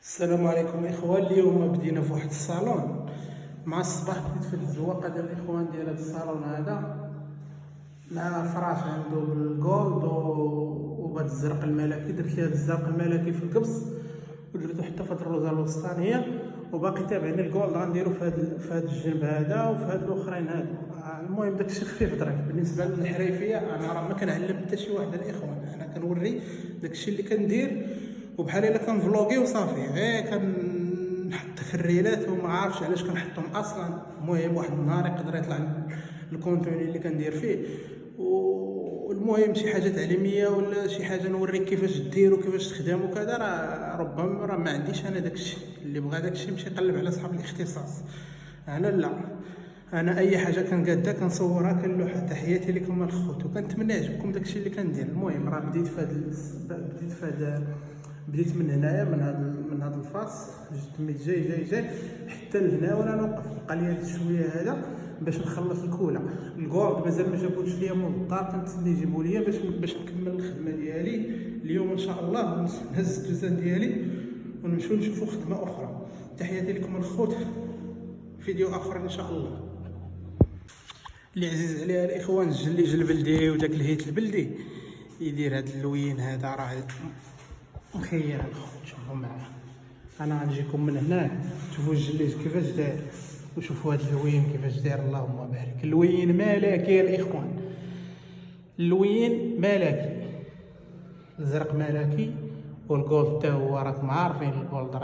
السلام عليكم اخوان. اليوم بدينا في واحد الصالون مع الصباح. بديت في الزواقه ديال الاخوان ديال هذا الصالون هذا مع فراش عنده بالجولد وبهذا الزرق الملكي. درت ليه هذا الزرق الملكي في القبص ودرتو حتى في هذه الروزه الوسطانيه، وباقي تابعني الجولد غنديرو في هذا الجنب هذا وفي هاد الاخرين هادو. المهم داكشي خفيف ظريف. بالنسبه للحريفيه انا راه ما كنعلم حتى شي واحد الاخوان، انا كنوري داكشي اللي كندير وبحال الا كنفلوغي وصافي، غير كنحط في الريلات وما عارفش علاش كنحطهم اصلا. المهم واحد النهار يقدر يطلع الكونتوني اللي كندير فيه، والمهم شي حاجه تعليميه ولا شي حاجه نوريك كيفاش دير وكيفاش تخدم وكذا. ربما ما عنديش انا داكشي. اللي بغى داكشي يمشي يقلب على صحاب الاختصاص. انا لا، انا اي حاجه كنقادها كنصورها كنلوحها. تحياتي لكم الخوت وكنتمنى يعجبكم داكشي اللي كندير. المهم راه بديت من هنايا من هذا الفاس، جيت جاي حتى لهنا وانا نوقف. بقى لي هاد شويه هذا باش نخلص الكولا. الكورد مازال ما جابوش ليا من الدار، كنتسنى يجيبوا ليا باش نكمل الخدمه ديالي اليوم ان شاء الله. نهز الدوزان ديالي ونمشيو نشوفوا خدمه اخرى. تحياتي لكم الخوت، فيديو اخر ان شاء الله. اللي عزيز عليها الاخوان الجليج البلدي وداك الهيت البلدي يدير هاد اللوين هذا، راه مخير الخوت. شوفوا معاه، انا غنجيكم من هنا تشوفوا الجليج كيفاش داير وشوفوا هاد اللوين كيفاش داير. اللهم بارك. اللوين ملكي يا الاخوان، اللوين ملكي، الزرق ملكي والجولد تا هو راكم عارفين. الجولد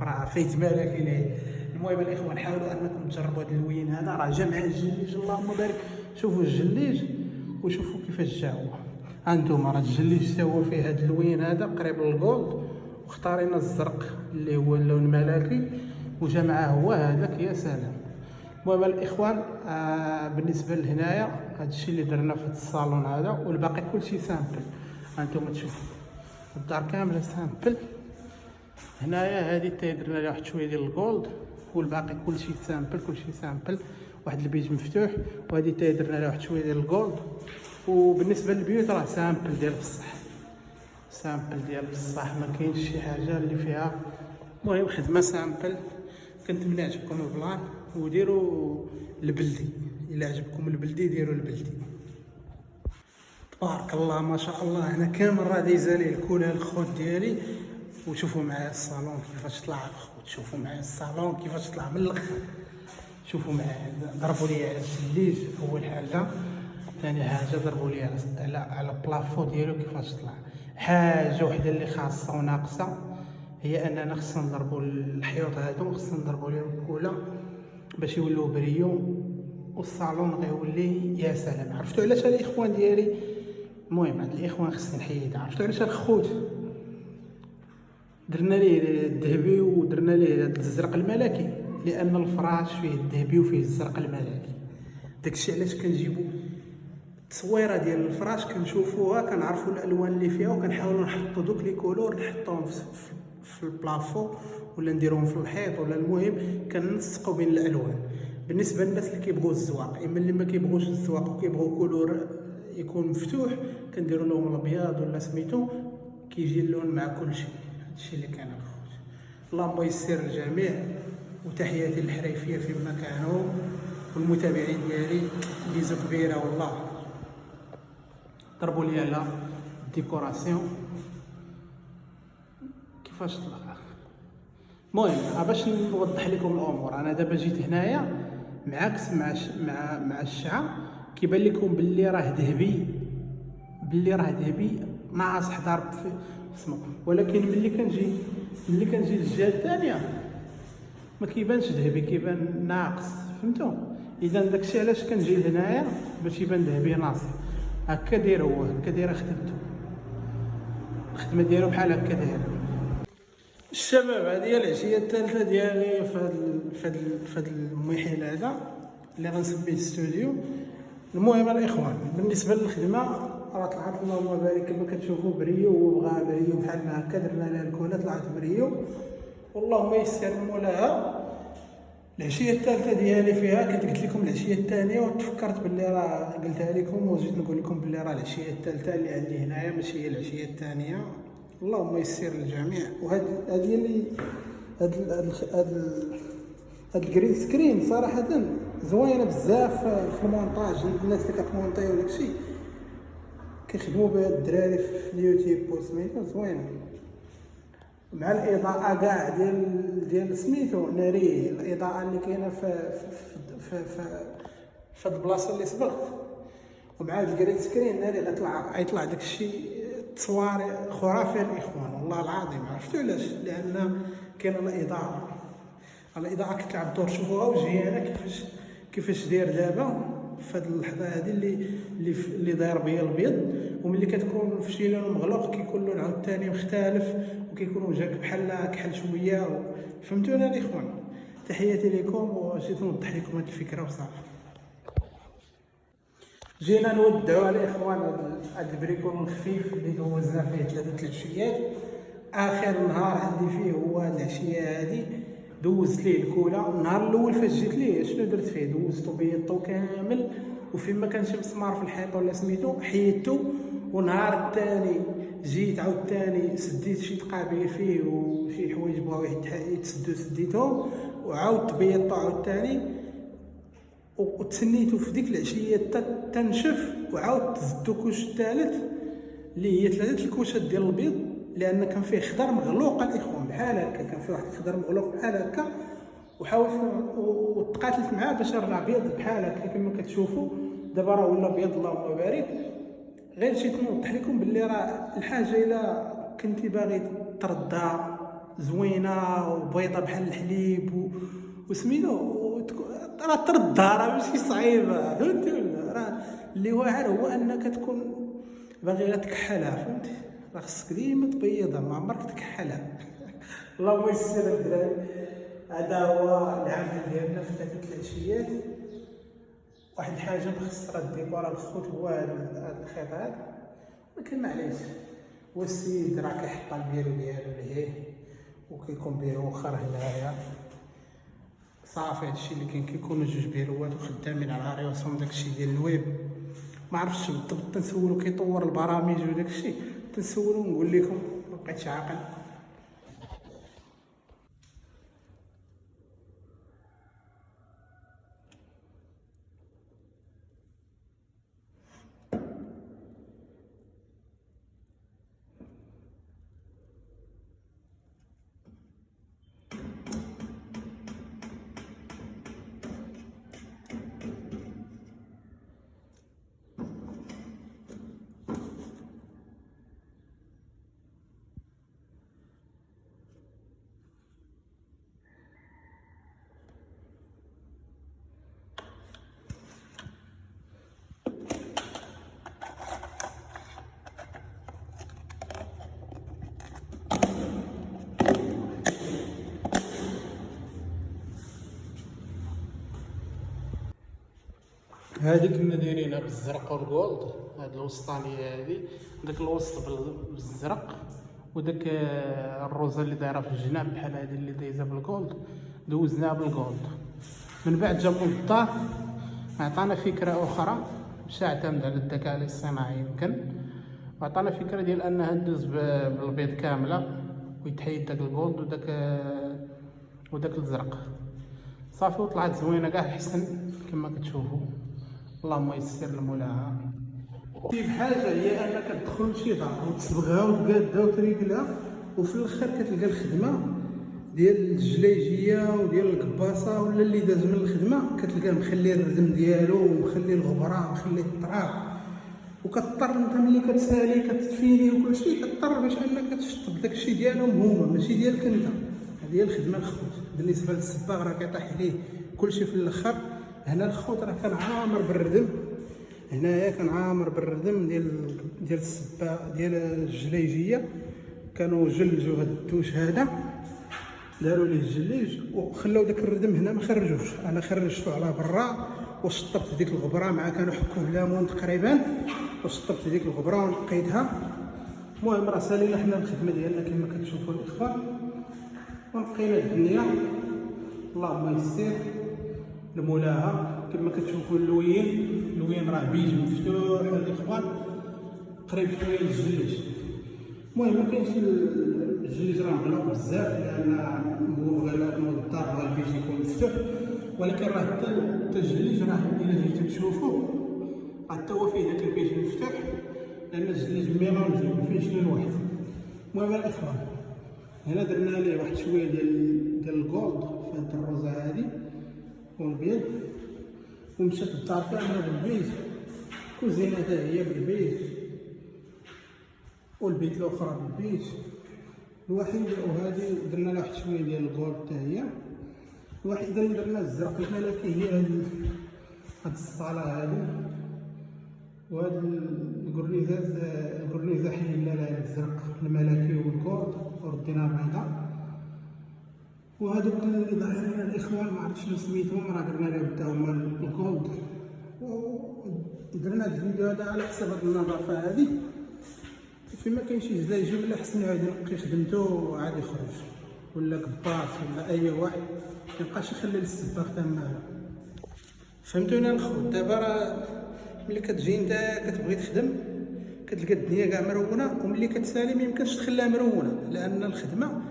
راه فايت ملكي ليه. المهم الاخوان حاولوا انكم تجربوا هذا اللوين هذا، راه جا مع الجليج. اللهم بارك. شوفوا الجليج وشوفوا كيفاش جا هو. انتم راه الجليج تا هو فيه هذا اللوين هذا قريب للجولد، واختارينا الزرق اللي هو اللون الملكي وجا معاه هو هذاك. يا سلام. المهم الاخوان بالنسبه لهنايا هذا الشيء اللي درنا في الصالون هذا، والباقي كلشي سامبل. انتم تشوفوا الدار كامله سامبل. هنايا هذه درنا لها واحد شويه ديال الجولد، والباقي كلشي سامبل. واحد البيج مفتوح، وهذه درنا لها واحد شويه ديال الجولد. وبالنسبه للبيوت راه سامبل ديال بصح، ما كاينش شي حاجه اللي فيها. المهم خدمه سامبل. كنتمنى يعجبكم البلان وديروا البلدي. الا عجبكم البلدي ديروا البلدي. تبارك الله ما شاء الله. انا كامل راه دايزه ليه الكولا الخوت ديالي. وشوفوا معايا الصالون كيفاش طلع الخوت. شوفوا معايا الصالون كيفاش طلع من الاخر. شوفوا معايا، ضربوا لي على الجليج اول حاجه. ثاني حاجه ضربوا لي على البلافو ديالو كيفاش طلع. حاجه وحده اللي خاصه وناقصه هي اننا خصنا نضربوا الحيوط هادو، خصنا نضربوا لهم كولا باش يولوا بريو، والصالون غيولي يا سلام. عرفتوا علاش الاخوان ديالي؟ المهم هاد الاخوان خصني نحيد. عرفتوا علاش الخوت درنا ليه الذهبي ودرنا ليه هاد الزرق الملكي؟ لان الفراش فيه الذهبي وفيه الزرق الملكي. داكشي علاش كنجيبو التصويره ديال الفراش كنشوفوها، كنعرفوا الالوان اللي فيها، وكنحاولوا نحطوا دوك لي كولور نحطوهم في البلافو ولا نديروهم في الحيط، ولا المهم كننسقوا بين الالوان. بالنسبه للناس اللي كيبغوا الزواق، اما اللي ما كيبغوش الزواق وكيبغوا كولور يكون مفتوح، كنديروا لهم الابيض ولا سميتو، كيجي اللون مع كل شيء. هادشي اللي كان الخوت. اللهم يسر الجميع. وتحياتي للحريفيه فيما كانوا، والمتابعين ديالي بيزو كبيره والله. ضربوا لي على الديكوراسيون كيفاش طلع. المهم باش نوضح لكم الامور، انا دابا جيت هنايا معاكس مع الشعر، كيبان لكم باللي راه ذهبي ناقص ضرب في اسمه. ولكن ملي كنجي للجهه الثانيه ما كيبانش ذهبي، كيبان ناقص. فهمتوا؟ اذا داكشي علاش كنجي لهنايا باش يبان ذهبي ناصر. هكا داير هو، هكا دايره خدمته، الخدمه ديالو بحال هكا دايره. الشباب هذه هي العشيه الثالثه ديالي في هذا المحل هذا اللي غنسميه الاستوديو. المهم الاخوان بالنسبه للخدمه راه طلعت اللهم بارك كما كتشوفوا بريو. هو بغا بريو بحال ما هكا، درنا لها الكولا طلعت بريو واللهم يسر مولاها. العشيه الثالثه ديالي فيها، كنت قلت لكم العشيه الثانيه وتفكرت باللي راه قلتها لكم وجيت نقول لكم باللي راه العشيه الثالثه اللي عندي هنايا ماشي هي العشيه الثانيه. اللهم يسر للجميع. وهاد اللي هاد الجرين سكرين صراحه زوينه بزاف في المونتاج. الناس اللي كتمونطيو داكشي كيخدموا بها الدراري في اليوتيوب وسميتو زوينه، مع الاضاءه كاع ديال سميتو ناريه، الاضاءه اللي كاينه في هاد البلاصه اللي سبقت، ومع هاد الجرين سكرين ناري غيطلع داكشي تصوير خرافي الاخوان والله العظيم. عرفتوا علاش؟ لان كاينه الاضاءه كتلعب دور. شوفوها وجهي كيفاش داير دابا في هاد اللحظه هادي اللي داير بيا الابيض، وملي كتكون في شي لون مغلق كيكون لون عاوتاني مختلف، وكيكون وجهك بحال كحل شويه. فهمتونا الاخوان؟ تحياتي لكم، وجيت نوضح لكم هاد الفكره وصافي. جينا نودعوا الاخوان هاد البريكول الخفيف اللي دوزنا فيه 3 العشيات. اخر نهار عندي فيه هو هاد العشيه هادي، دوزت ليه الكولا. النهار الاول فاش جيت ليه شنو درت فيه؟ دوزتو بيضتو كامل، وفين ما كانش مسمار في الحيط ولا سميتو حيدتو. والنهار الثاني جيت عاوتاني سديت شي تقابير فيه وشي حوايج بغاو يتسدو سديتهم، وعاودت بيضتو عاوتاني وتسنيتو في ديك العشيه تنشف، وعاودت زدتو كوش الثالث اللي هي 3 الكوشات ديال البيض، لان كان فيه خضر مغلوق الاخوان بحال هكا، كان فيه واحد الخضر مغلوق بحال هكا، وحاولت وتقاتلت معاه باش نرجع بيض بحال هكا كما كتشوفوا دابا. راه ولا بيض اللهم بارك. غير جيت نوضح لكم باللي راه الحاجه الا كنتي باغي تردها زوينه وبيضه بحال الحليب وسميتو راه تردها، راه ماشي صعيبه. فهمتي ولا؟ راه اللي واعر هو انك تكون باغي غير تكحلها. فهمتي؟ راه خصك ديما تبيضها، ما عمرك تكحلها. اللهم يسر الدراري. هذا هو العمل ديالنا في 3 العشيات. واحد الحاجه مخسره الديكور الخوت هو هذا الخيط هذا، ولكن معليش، هو السيد راه كيحط البيرو ديالو لهيه وكيكون بيرو اخر هنايا صافي. هادشي اللي كاين، كيكونوا 2 بيروات وخدامين على راسهم داكشي ديال الويب. ما عرفتش بالضبط، تنسولو كيطور البرامج وداكشي، تنسولو نقول لكم مبقيتش عاقل. هادي كنا دايرينها بالزرق والجولد، هاد الوسطانيه هادي، داك الوسط بالزرق، وداك الروزه اللي دايره في الجناب بحال هادي اللي دايزه بالجولد دوزناها بالجولد. من بعد جابو للدار عطانا فكره اخرى، مشى اعتمد على الذكاء الاصطناعي يمكن، وعطانا فكره ديال انها دوز بالبيض كامله ويتحيد داك الجولد وداك الزرق صافي، وطلعت زوينه كاع احسن كما كتشوفوا. اللهم يسر المولاها. كيف حاجه هي انك تدخل لشي دار وتصبغها وتقادها وتريقلها، وفي الاخر كتلقى الخدمه ديال الجلايجيه وديال الكباصه ولا اللي داز من الخدمه كتلقاه مخلي الردم ديالو ومخلي الغبره ومخلي التراب، وكضطر انت ملي كتسالي كتفيني وكلشي كضطر باش انك تشطب داكشي ديالهم هما ماشي ديالك انت. هذه هي الخدمه الخوت. بالنسبه للصباغ راه كيطيح عليه كلشي في الاخر. هنا الخوت راه كان عامر بالردم، هنايا كان عامر بالردم ديال الصباغ ديال الجلايجيه، كانوا جلجوا هاد الدوش هذا، داروا ليه الجليج وخلاو داك الردم هنا ما خرجوش. انا خرجتو على برا وشطبت ديك الغبره مع كانوا حكوه بليمون تقريبا، وشطبت ديك الغبره ونقيتها. المهم راه سالينا حنا الخدمه ديالنا كما كتشوفوا الاخوان، ونقينا الدنيا. اللهم يسر لمولاها. كما كتشوفوا اللوين راه بيج مفتوح الاخوان، قريب شويه للجليج. المهم ما كاينش الجليد راه مغلق بزاف، لان هو بغى الدار بغا البيت يكون مفتوح، ولكن راه حتى الجليد راه الا جيتو تشوفو حتى هو فيه داك البيت المفتوح، لان الجليد ميلونجي مفيهش لون واحد. المهم الاخوان هنا درنا ليه واحد شويه ديال الجولد في هاد الروزه هادي والبيض، ومشات الدار كامله بالبيت، كوزينه حتى هي بالبيت، والبيت الاخرى بالبيت الوحيد، وهذه درنا لها واحد شويه ديال الجولد حتى هي. الوحيده اللي درنا الزرق الملكي هي هاد الصاله هادي، وهاد الكورنيزه حيدنا لها الزرق الملكي والجولد وردينا البيضاء. وهادوك اللي ظاهرين الاخوان معرفتش شنو سميتهم، راه درنا لهم حتى هما الجولد. ودرنا هاد الفيديو هذا على حسب هاد النظافه هادي، فيما كاين شي زلايج ولا حسن عادي نقي خدمتو عادي يخرج، ولا كباس ولا اي واحد ميبقاش يخلي للسباق تما. فهمتوني الخوت؟ دابا راه ملي كتجي نتا كتبغي تخدم كتلقى الدنيا كاع مرونه، وملي كتسالي ميمكنش تخليها مرونه، لان الخدمه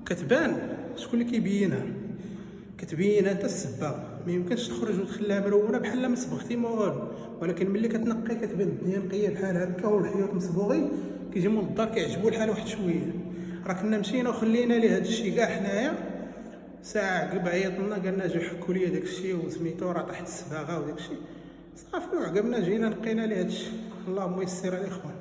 كتبان شكون اللي كيبينها، كتبين انت السباق، ميمكنش تخرج وتخليها مرونه بحال ما صبغتي ما والو. ولكن ملي كتنقي كتبان الدنيا نقيه بحال هكا والحيوط مصبوغين، كيجي مول الدار كيعجبو الحال واحد شويه. راه كنا مشينا وخلينا ليه هذا الشيء كاع حنايا، ساعه قلب عيطنا قالنا جيو حكوا لي داك الشيء وسميتو راه طاحت الصباغه وداك الشيء صافي، وعقبنا جينا نقينا ليه هذا الشيء. اللهم يسر الاخوان.